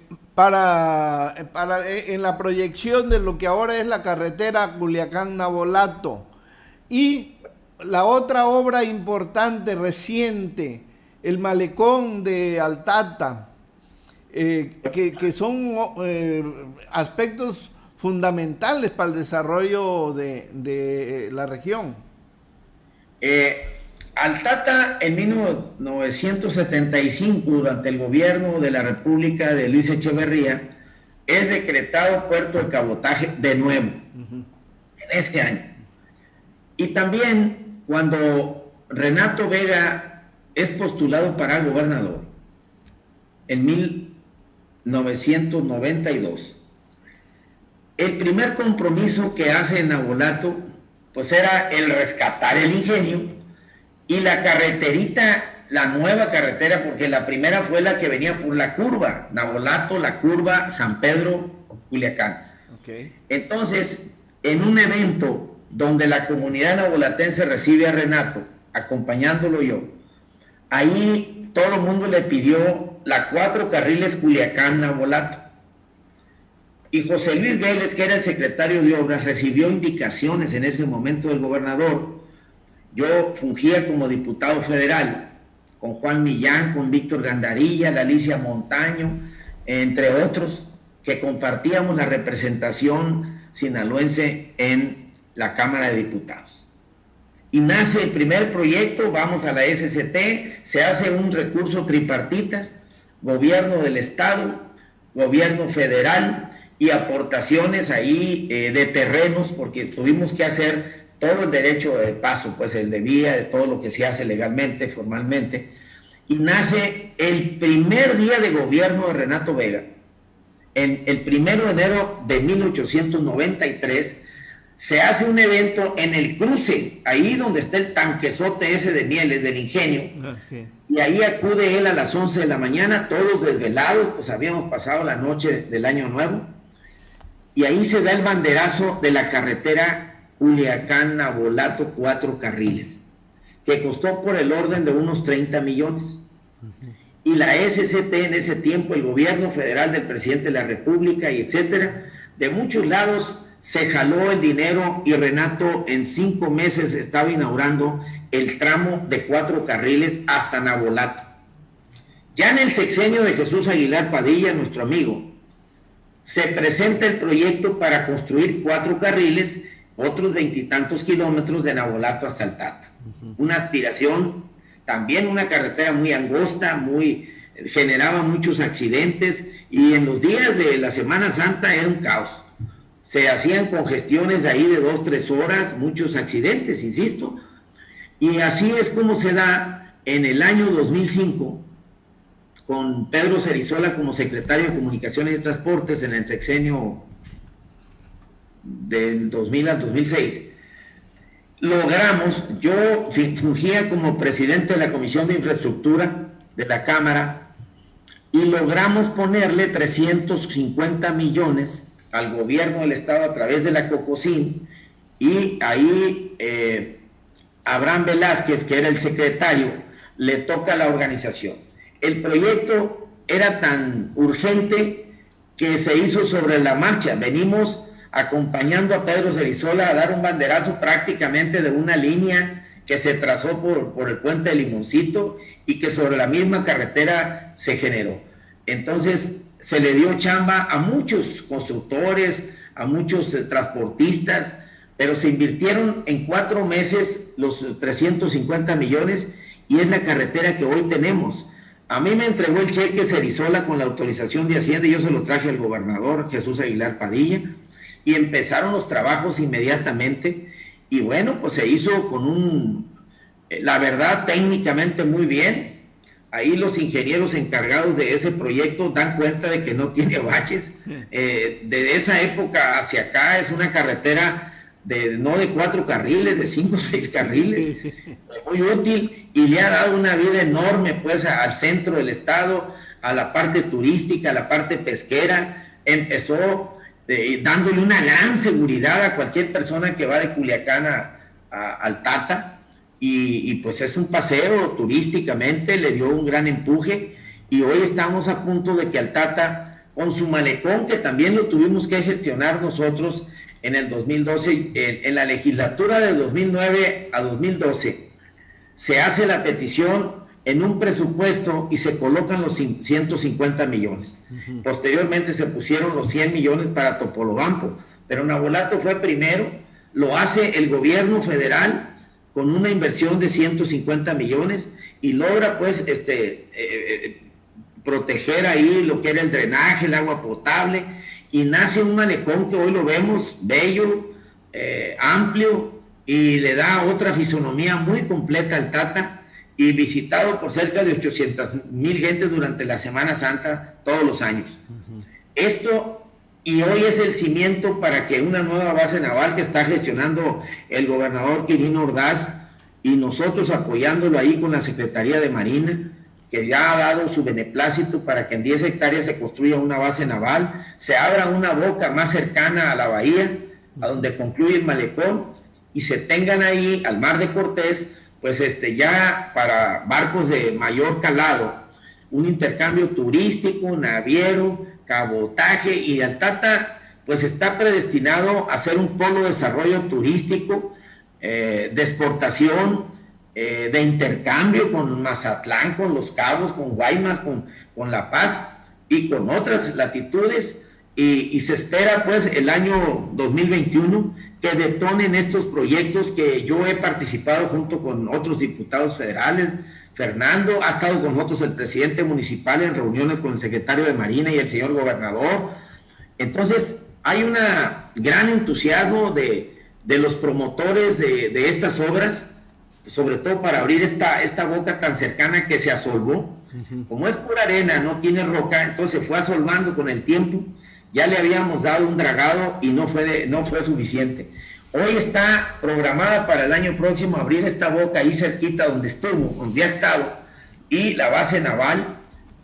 Speaker 1: la proyección de lo que ahora es la carretera Culiacán-Navolato y la otra obra importante, reciente, el malecón de Altata, que son aspectos fundamentales para el desarrollo de la región.
Speaker 2: Altata en 1975, durante el gobierno de la República de Luis Echeverría, es decretado puerto de cabotaje de nuevo, en ese año. Y también cuando Renato Vega es postulado para gobernador, en 1992, el primer compromiso que hace Navolato, pues era el rescatar el ingenio y la carreterita, la nueva carretera, porque la primera fue la que venía por la curva, Navolato, la curva, San Pedro, Culiacán.
Speaker 1: Okay.
Speaker 2: Entonces, en un evento donde la comunidad navolatense recibe a Renato, acompañándolo yo, ahí todo el mundo le pidió la 4 carriles Culiacán-Navolato. Y José Luis Vélez, que era el secretario de Obras, recibió indicaciones en ese momento del gobernador. Yo fungía como diputado federal, con Juan Millán, con Víctor Gandarilla, Alicia Montaño, entre otros, que compartíamos la representación sinaloense en la Cámara de Diputados. Y nace el primer proyecto, vamos a la SCT, se hace un recurso tripartita, gobierno del estado, gobierno federal, y aportaciones ahí de terrenos, porque tuvimos que hacer todo el derecho de paso, pues el de vía, de todo lo que se hace legalmente, formalmente, y nace el primer día de gobierno de Renato Vega, en el 1 de enero de 1893, se hace un evento en el cruce, ahí donde está el tanquezote ese de Mieles, del ingenio, okay. Y ahí acude él a las 11 de la mañana, todos desvelados, pues habíamos pasado la noche del Año Nuevo, y ahí se da el banderazo de la carretera Culiacán-Navolato, 4 carriles, que costó por el orden de unos 30 millones. Y la SCT en ese tiempo, el gobierno federal del presidente de la República y etcétera, de muchos lados se jaló el dinero y Renato en 5 meses estaba inaugurando el tramo de 4 carriles hasta Navolato. Ya en el sexenio de Jesús Aguilar Padilla, nuestro amigo, se presenta el proyecto para construir 4 carriles, otros 20 y tantos kilómetros de Navolato hasta Altata. Una aspiración, también una carretera muy angosta, generaba muchos accidentes, y en los días de la Semana Santa era un caos. Se hacían congestiones ahí de 2-3 horas, muchos accidentes, insisto, y así es como se da en el año 2005, con Pedro Cerizola como secretario de Comunicaciones y Transportes en el sexenio del 2000 al 2006, logramos, yo fungía como presidente de la Comisión de Infraestructura de la Cámara, y logramos ponerle 350 millones al gobierno del estado a través de la COCOSIN, y ahí Abraham Velázquez, que era el secretario, le toca la organización. El proyecto era tan urgente que se hizo sobre la marcha. Venimos acompañando a Pedro Cerizola a dar un banderazo prácticamente de una línea que se trazó por el puente de Limoncito y que sobre la misma carretera se generó. Entonces se le dio chamba a muchos constructores, a muchos transportistas, pero se invirtieron en 4 meses los 350 millones y es la carretera que hoy tenemos. A mí me entregó el cheque Cerizola con la autorización de Hacienda y yo se lo traje al gobernador Jesús Aguilar Padilla, y empezaron los trabajos inmediatamente, y bueno, pues se hizo con la verdad, técnicamente muy bien. Ahí los ingenieros encargados de ese proyecto dan cuenta de que no tiene baches. De esa época hacia acá es una carretera no de 4 carriles, de 5 o 6 carriles, muy útil, y le ha dado una vida enorme pues al centro del estado, a la parte turística, a la parte pesquera. Empezó dándole una gran seguridad a cualquier persona que va de Culiacán al Tata, y pues es un paseo turísticamente, le dio un gran empuje, y hoy estamos a punto de que al Tata, con su malecón, que también lo tuvimos que gestionar nosotros en el 2012, en la legislatura de 2009 a 2012, se hace la petición en un presupuesto y se colocan los 150 millones. Posteriormente se pusieron los 100 millones para Topolobampo, pero Nabolato fue primero, lo hace el gobierno federal con una inversión de 150 millones y logra pues proteger ahí lo que era el drenaje, el agua potable, y nace un malecón que hoy lo vemos bello, amplio, y le da otra fisonomía muy completa al Tata, y visitado por cerca de 800,000 gentes durante la Semana Santa todos los años. Esto, y hoy es el cimiento para que una nueva base naval que está gestionando el gobernador Quirino Ordaz, y nosotros apoyándolo ahí con la Secretaría de Marina, que ya ha dado su beneplácito para que en 10 hectáreas se construya una base naval, se abra una boca más cercana a la bahía, a donde concluye el malecón, y se tengan ahí al Mar de Cortés, pues ya para barcos de mayor calado, un intercambio turístico, naviero, cabotaje, y el Tata pues está predestinado a ser un polo de desarrollo turístico, de exportación, de intercambio con Mazatlán, con Los Cabos, con Guaymas, con La Paz y con otras latitudes, y se espera pues el año 2021 que detonen estos proyectos que yo he participado junto con otros diputados federales. Fernando, ha estado con nosotros el presidente municipal en reuniones con el secretario de Marina y el señor gobernador. Entonces hay un gran entusiasmo de los promotores de estas obras, sobre todo para abrir esta boca tan cercana que se asolvó. Como es pura arena, no tiene roca, entonces se fue asolvando con el tiempo. Ya le habíamos dado un dragado y no fue suficiente. Hoy está programada para el año próximo abrir esta boca ahí cerquita donde ha estado, y la base naval,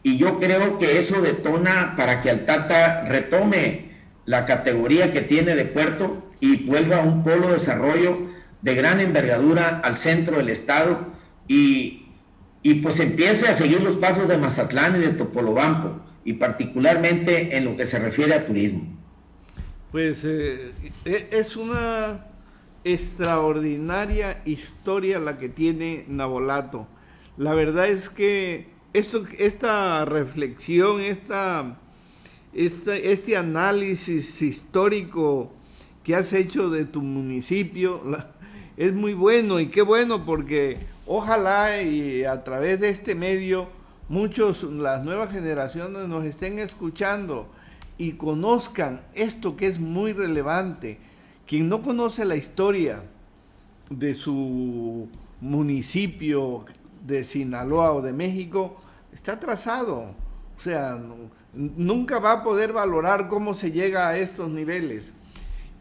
Speaker 2: y yo creo que eso detona para que el Tata retome la categoría que tiene de puerto y vuelva a un polo de desarrollo de gran envergadura al centro del estado, y pues empiece a seguir los pasos de Mazatlán y de Topolobampo, y particularmente en lo que se refiere a turismo.
Speaker 1: Pues es una extraordinaria historia la que tiene Nabolato. La verdad es que esta reflexión, este análisis histórico que has hecho de tu municipio es muy bueno, y qué bueno, porque ojalá y a través de este medio las nuevas generaciones nos estén escuchando y conozcan esto que es muy relevante. Quien no conoce la historia de su municipio de Sinaloa o de México está atrasado, o sea, nunca va a poder valorar cómo se llega a estos niveles.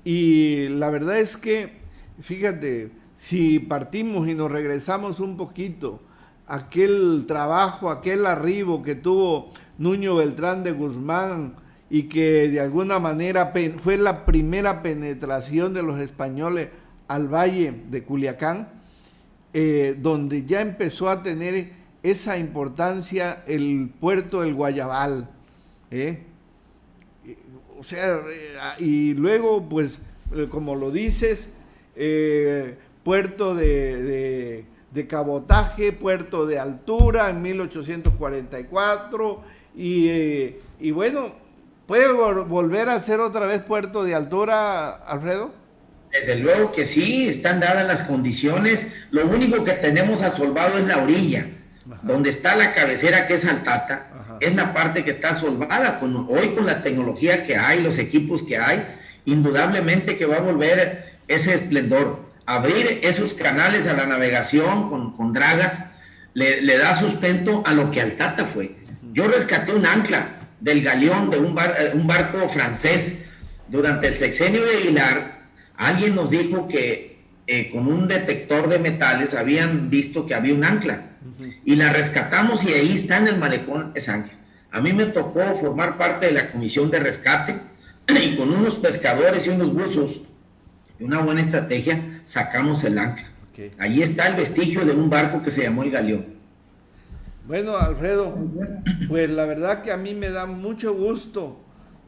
Speaker 1: Y la verdad es que, fíjate, si partimos y nos regresamos un poquito, aquel trabajo, aquel arribo que tuvo Nuño Beltrán de Guzmán, y que de alguna manera fue la primera penetración de los españoles al valle de Culiacán, donde ya empezó a tener esa importancia el puerto del Guayabal, o sea, y luego pues como lo dices, puerto de cabotaje, puerto de altura en 1844, y bueno, ¿puede volver a ser otra vez puerto de altura, Alfredo?
Speaker 2: Desde luego que sí, están dadas las condiciones. Lo único que tenemos asolvado es la orilla, donde está la cabecera, que es Altata. Es la parte que está asolvada. Hoy con la tecnología que hay, los equipos que hay, indudablemente que va a volver ese esplendor. Abrir esos canales a la navegación con dragas le da sustento a lo que Altata fue. Yo rescaté un ancla del galeón de un barco francés durante el sexenio de Aguilar, Alguien nos dijo que con un detector de metales habían visto que había un ancla y la rescatamos y ahí está en el malecón esa ancla. A mí me tocó formar parte de la comisión de rescate y con unos pescadores y unos buzos y una buena estrategia sacamos el ancla.
Speaker 1: Okay.
Speaker 2: Ahí está el vestigio de un barco que se llamó el Galeón.
Speaker 1: Bueno, Alfredo, pues la verdad que a mí me da mucho gusto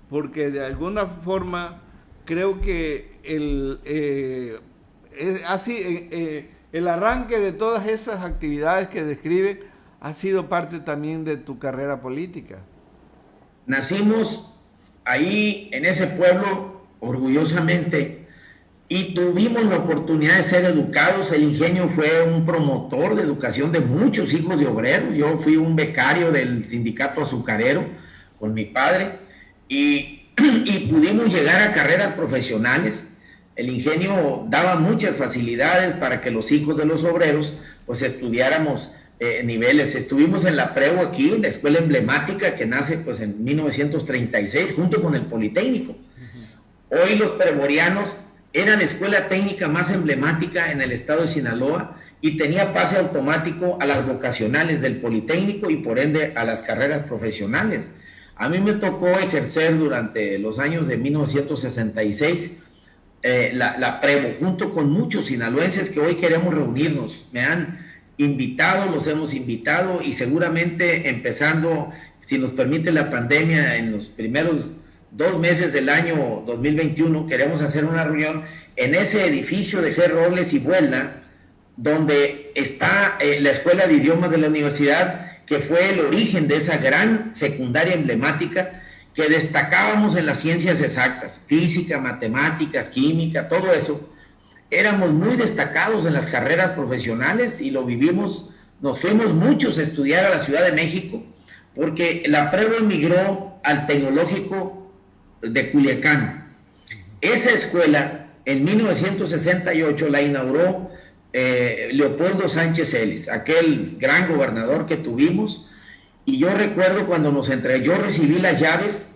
Speaker 1: porque de alguna forma creo que el arranque de todas esas actividades que describe ha sido parte también de tu carrera política.
Speaker 2: Nacimos ahí en ese pueblo orgullosamente y tuvimos la oportunidad de ser educados. El Ingenio fue un promotor de educación de muchos hijos de obreros. Yo fui un becario del sindicato azucarero con mi padre y pudimos llegar a carreras profesionales. El Ingenio daba muchas facilidades para que los hijos de los obreros pues estudiáramos niveles. Estuvimos en la Preu aquí, la escuela emblemática que nace pues en 1936 junto con el Politécnico. Hoy los preborianos era la escuela técnica más emblemática en el estado de Sinaloa y tenía pase automático a las vocacionales del Politécnico y por ende a las carreras profesionales. A mí me tocó ejercer durante los años de 1966 la Prevo, junto con muchos sinaloenses que hoy queremos reunirnos. Me han invitado, los hemos invitado y seguramente empezando, si nos permite la pandemia, en los primeros 2 meses del año 2021 queremos hacer una reunión en ese edificio de G. Robles y Buelna, donde está la Escuela de Idiomas de la Universidad, que fue el origen de esa gran secundaria emblemática que destacábamos en las ciencias exactas, física, matemáticas, química, todo eso. Éramos muy destacados en las carreras profesionales y lo vivimos. Nos fuimos muchos a estudiar a la Ciudad de México porque la Prevo emigró al Tecnológico de Culiacán. Esa escuela en 1968 la inauguró Leopoldo Sánchez Celis, aquel gran gobernador que tuvimos, y yo recuerdo cuando yo recibí las llaves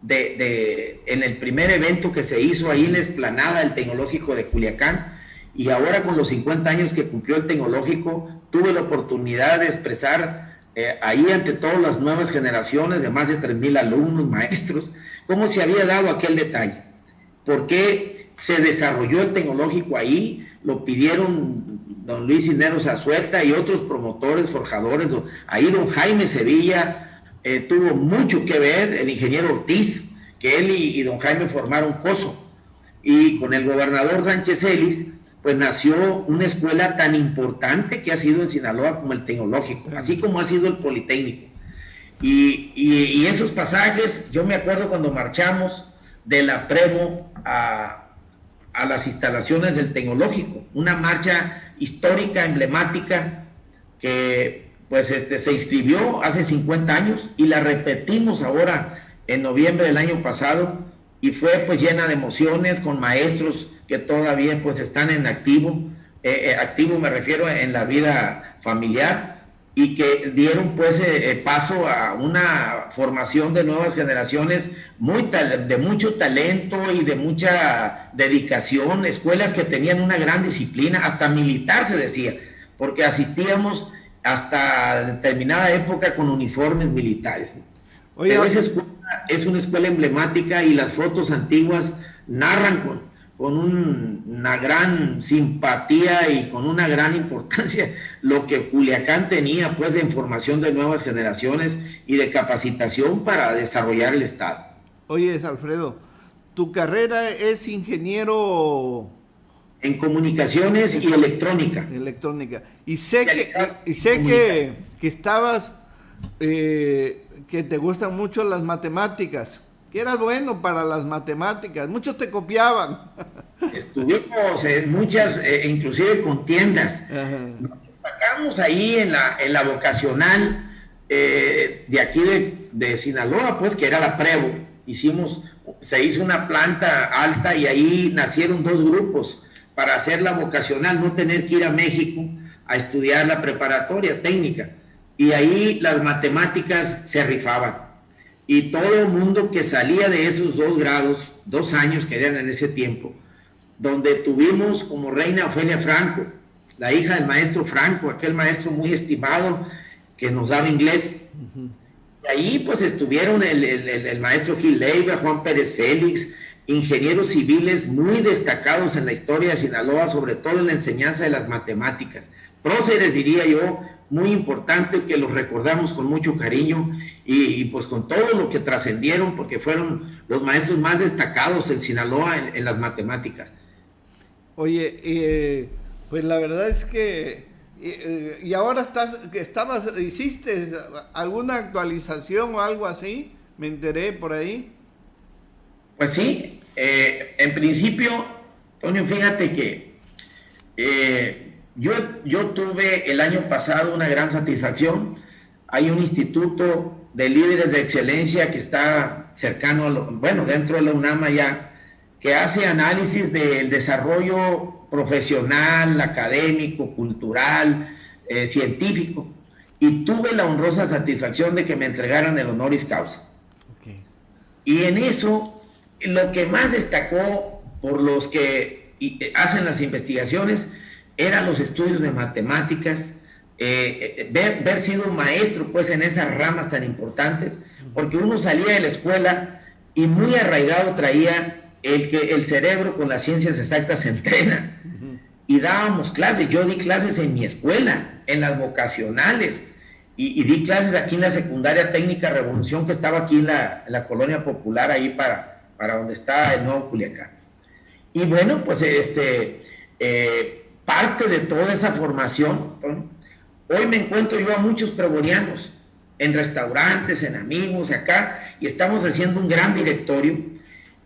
Speaker 2: en el primer evento que se hizo ahí en la explanada del Tecnológico de Culiacán, y ahora con los 50 años que cumplió el Tecnológico, tuve la oportunidad de expresar ahí ante todas las nuevas generaciones de más de 3,000 alumnos, maestros, cómo se había dado aquel detalle, por qué se desarrolló el Tecnológico ahí. Lo pidieron don Luis Cisneros Azueta y otros promotores, forjadores. Ahí don Jaime Sevilla tuvo mucho que ver, el ingeniero Ortiz, que él y don Jaime formaron COSO. Y con el gobernador Sánchez Celis, pues nació una escuela tan importante que ha sido en Sinaloa como el Tecnológico, así como ha sido el Politécnico. Y esos pasajes, yo me acuerdo cuando marchamos de la Prevo a las instalaciones del Tecnológico, una marcha histórica, emblemática, que pues se inscribió hace 50 años y la repetimos ahora en noviembre del año pasado y fue pues llena de emociones, con maestros que todavía pues están en activo me refiero en la vida familiar, y que dieron pues paso a una formación de nuevas generaciones de mucho talento y de mucha dedicación, escuelas que tenían una gran disciplina, hasta militar se decía, porque asistíamos hasta determinada época con uniformes militares. Oye, pero esa escuela es una escuela emblemática y las fotos antiguas narran con una gran simpatía y con una gran importancia lo que Culiacán tenía pues de formación de nuevas generaciones y de capacitación para desarrollar el Estado.
Speaker 1: Oye, Alfredo, tu carrera es ingeniero
Speaker 2: en comunicaciones y electrónica.
Speaker 1: Electrónica. Y sé que estabas, que te gustan mucho las matemáticas. Que eras bueno para las matemáticas, muchos te copiaban.
Speaker 2: Estuvimos en muchas, inclusive contiendas. Nos destacamos ahí en la vocacional de aquí de Sinaloa, pues que era la Prevo. Se hizo una planta alta y ahí nacieron 2 grupos para hacer la vocacional, no tener que ir a México a estudiar la preparatoria técnica. Y ahí las matemáticas se rifaban. Y todo el mundo que salía de esos 2 grados, 2 años que eran en ese tiempo, donde tuvimos como reina Ofelia Franco, la hija del maestro Franco, aquel maestro muy estimado que nos daba inglés. Y ahí pues estuvieron el maestro Gil Leiva, Juan Pérez Félix, ingenieros civiles muy destacados en la historia de Sinaloa, sobre todo en la enseñanza de las matemáticas. Próceres, diría yo, muy importantes que los recordamos con mucho cariño y pues con todo lo que trascendieron, porque fueron los maestros más destacados en Sinaloa en las matemáticas.
Speaker 1: Oye, pues la verdad es que y ahora hiciste alguna actualización o algo así, me enteré por ahí.
Speaker 2: Pues sí, en principio, Antonio, fíjate que yo tuve el año pasado una gran satisfacción. Hay un instituto de líderes de excelencia que está cercano dentro de la UNAM allá, que hace análisis del desarrollo profesional, académico, cultural, científico, y tuve la honrosa satisfacción de que me entregaran el honoris causa. Okay. Y en eso, lo que más destacó por los que hacen las investigaciones eran los estudios de matemáticas, ver sido maestro pues en esas ramas tan importantes, porque uno salía de la escuela y muy arraigado traía que el cerebro con las ciencias exactas se entrena. Y dábamos clases, yo di clases en mi escuela, en las vocacionales, y di clases aquí en la secundaria técnica Revolución, que estaba aquí en la colonia popular, ahí para donde está el nuevo Culiacán. Y bueno, pues parte de toda esa formación, hoy me encuentro yo a muchos prebonianos, en restaurantes, en amigos, acá, y estamos haciendo un gran directorio.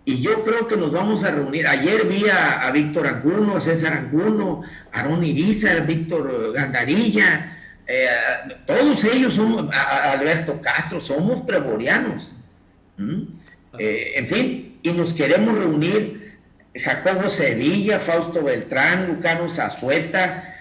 Speaker 2: Y yo creo que nos vamos a reunir. Ayer vi a Víctor Angulo, a César Angulo, a Aarón Iriza, a Víctor Gandarilla, todos ellos somos, a Alberto Castro, somos preborianos. En fin, y nos queremos reunir Jacobo Sevilla, Fausto Beltrán, Lucano Zazueta,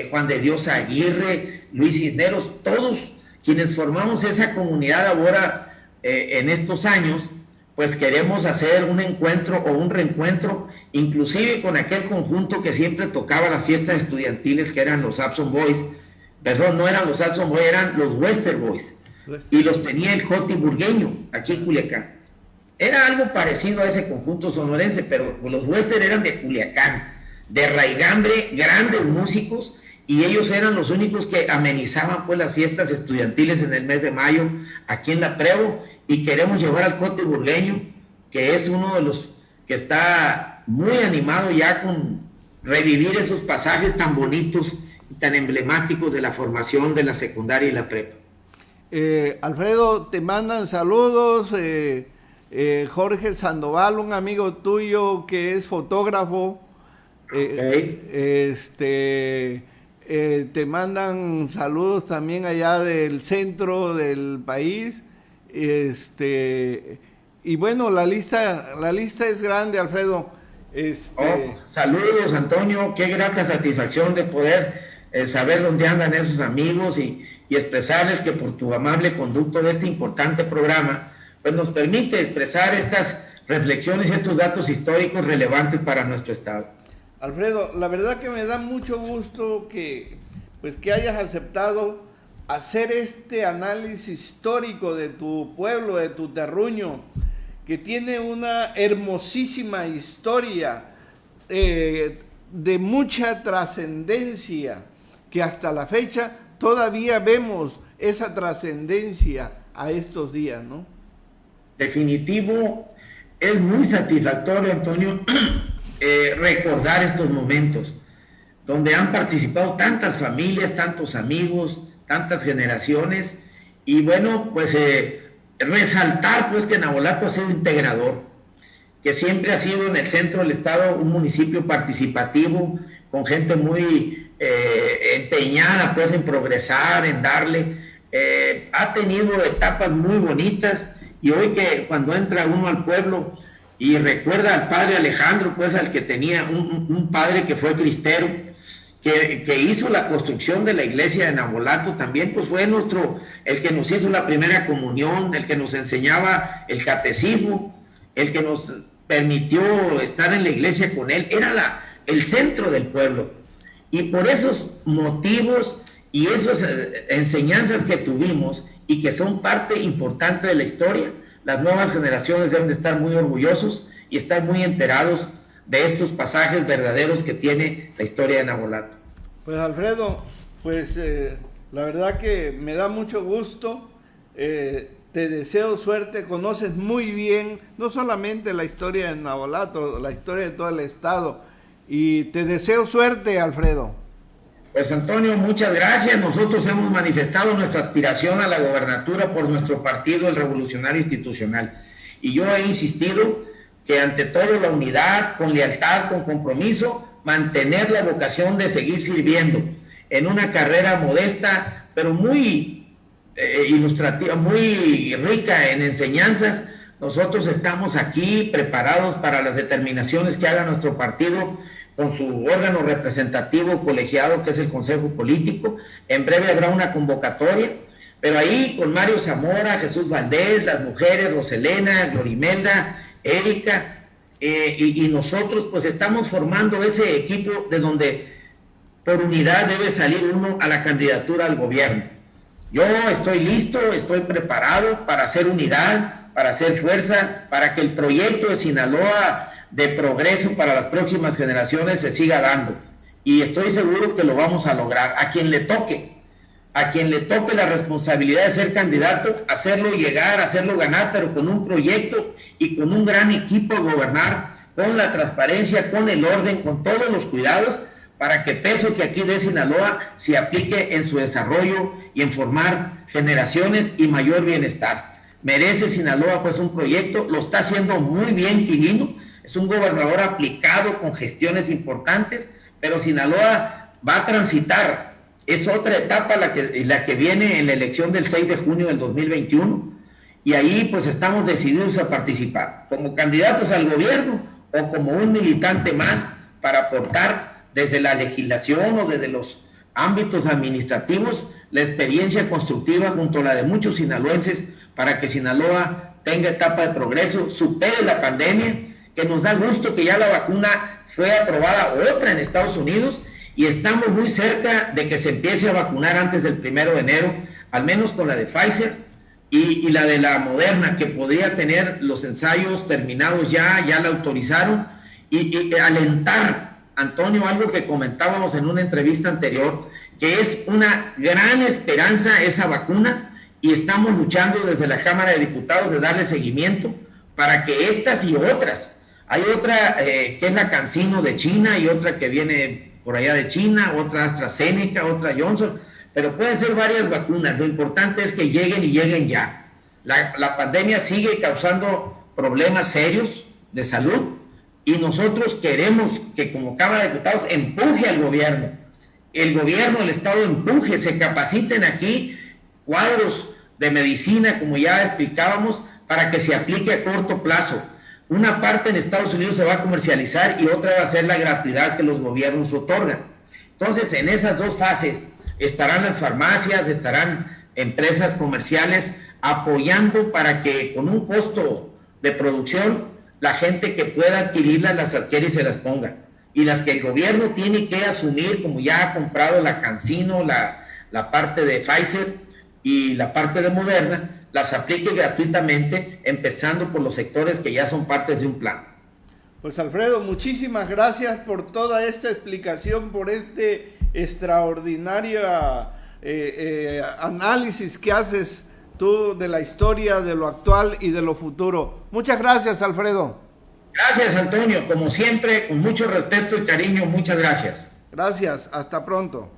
Speaker 2: Juan de Dios Aguirre, Luis Cisneros, todos quienes formamos esa comunidad ahora en estos años. Pues queremos hacer un encuentro o un reencuentro, inclusive con aquel conjunto que siempre tocaba las fiestas estudiantiles, que eran los Abson Boys. Perdón, no eran los Abson Boys, eran los Western Boys. Y los tenía el Joti Burgueño, aquí en Culiacán. Era algo parecido a ese conjunto sonorense, pero los Western eran de Culiacán, de raigambre, grandes músicos, y ellos eran los únicos que amenizaban pues las fiestas estudiantiles en el mes de mayo, aquí en La Prevo. Y queremos llevar al Cote Burgueño, que es uno de los que está muy animado ya con revivir esos pasajes tan bonitos y tan emblemáticos de la formación de la secundaria y la prepa.
Speaker 1: Alfredo, te mandan saludos, Jorge Sandoval, un amigo tuyo que es fotógrafo, te mandan saludos también allá del centro del país. Y bueno, la lista es grande, Alfredo.
Speaker 2: Saludos, Antonio, qué grata satisfacción de poder saber dónde andan esos amigos y expresarles que por tu amable conducto de este importante programa, pues nos permite expresar estas reflexiones y estos datos históricos relevantes para nuestro estado.
Speaker 1: Alfredo, la verdad que me da mucho gusto que hayas aceptado hacer este análisis histórico de tu pueblo, de tu terruño, que tiene una hermosísima historia de mucha trascendencia, que hasta la fecha todavía vemos esa trascendencia a estos días, ¿no?
Speaker 2: Definitivo, es muy satisfactorio, Antonio, recordar estos momentos donde han participado tantas familias, tantos amigos, tantas generaciones, y bueno, pues resaltar pues que Nabolato ha sido integrador, que siempre ha sido en el centro del estado un municipio participativo, con gente muy empeñada pues en progresar, en darle, ha tenido etapas muy bonitas, y hoy que cuando entra uno al pueblo y recuerda al padre Alejandro, pues al que tenía un padre que fue cristero, que hizo la construcción de la iglesia de Nabolato, también pues fue el que nos hizo la primera comunión, el que nos enseñaba el catecismo, el que nos permitió estar en la iglesia con él, era el centro del pueblo. Y por esos motivos y esas enseñanzas que tuvimos y que son parte importante de la historia, las nuevas generaciones deben de estar muy orgullosos y estar muy enterados de estos pasajes verdaderos que tiene la historia de Nabolato.
Speaker 1: Pues Alfredo, pues la verdad que me da mucho gusto, te deseo suerte, conoces muy bien, no solamente la historia de Nabolato, la historia de todo el estado, y te deseo suerte, Alfredo.
Speaker 2: Pues Antonio, muchas gracias. Nosotros hemos manifestado nuestra aspiración a la gobernatura por nuestro partido, el Revolucionario Institucional. Y yo he insistido que ante todo la unidad, con lealtad, con compromiso, mantener la vocación de seguir sirviendo en una carrera modesta, pero muy ilustrativa, muy rica en enseñanzas. Nosotros estamos aquí preparados para las determinaciones que haga nuestro partido con su órgano representativo colegiado, que es el Consejo Político. En breve habrá una convocatoria, pero ahí con Mario Zamora, Jesús Valdés, las mujeres, Roselena, Glorimelda, Erika, y nosotros pues estamos formando ese equipo de donde por unidad debe salir uno a la candidatura al gobierno. Yo estoy listo, estoy preparado para hacer unidad, para hacer fuerza, para que el proyecto de Sinaloa de progreso para las próximas generaciones se siga dando. Y estoy seguro que lo vamos a lograr. A quien le toque la responsabilidad de ser candidato, hacerlo llegar, hacerlo ganar, pero con un proyecto y con un gran equipo a gobernar, con la transparencia, con el orden, con todos los cuidados, para que peso que aquí de Sinaloa se aplique en su desarrollo y en formar generaciones y mayor bienestar. Merece Sinaloa pues un proyecto, lo está haciendo muy bien Quirino, es un gobernador aplicado con gestiones importantes, pero Sinaloa va a transitar, es otra etapa la que viene en la elección del 6 de junio del 2021, y ahí pues estamos decididos a participar, como candidatos al gobierno o como un militante más para aportar desde la legislación o desde los ámbitos administrativos la experiencia constructiva junto a la de muchos sinaloenses para que Sinaloa tenga etapa de progreso, supere la pandemia, que nos da gusto que ya la vacuna fue aprobada, otra en Estados Unidos, y estamos muy cerca de que se empiece a vacunar antes del 1 de enero, al menos con la de Pfizer y la de la Moderna, que podría tener los ensayos terminados ya la autorizaron, y alentar, Antonio, algo que comentábamos en una entrevista anterior, que es una gran esperanza esa vacuna, y estamos luchando desde la Cámara de Diputados de darle seguimiento para que estas y otras, hay otra que es la CanSino de China y otra que viene por allá de China, otra AstraZeneca, otra Johnson, pero pueden ser varias vacunas, lo importante es que lleguen y lleguen ya. La pandemia sigue causando problemas serios de salud y nosotros queremos que como Cámara de Diputados empuje al gobierno, el gobierno del Estado empuje, se capaciten aquí cuadros de medicina, como ya explicábamos, para que se aplique a corto plazo. Una parte en Estados Unidos se va a comercializar y otra va a ser la gratuidad que los gobiernos otorgan. Entonces, en esas dos fases estarán las farmacias, estarán empresas comerciales apoyando para que con un costo de producción la gente que pueda adquirirlas las adquiere y se las ponga. Y las que el gobierno tiene que asumir, como ya ha comprado la CanSino, la parte de Pfizer y la parte de Moderna, las aplique gratuitamente, empezando por los sectores que ya son partes de un plan.
Speaker 1: Pues Alfredo, muchísimas gracias por toda esta explicación, por este extraordinario análisis que haces tú de la historia, de lo actual y de lo futuro. Muchas gracias, Alfredo.
Speaker 2: Gracias, Antonio. Como siempre, con mucho respeto y cariño, muchas gracias.
Speaker 1: Gracias, hasta pronto.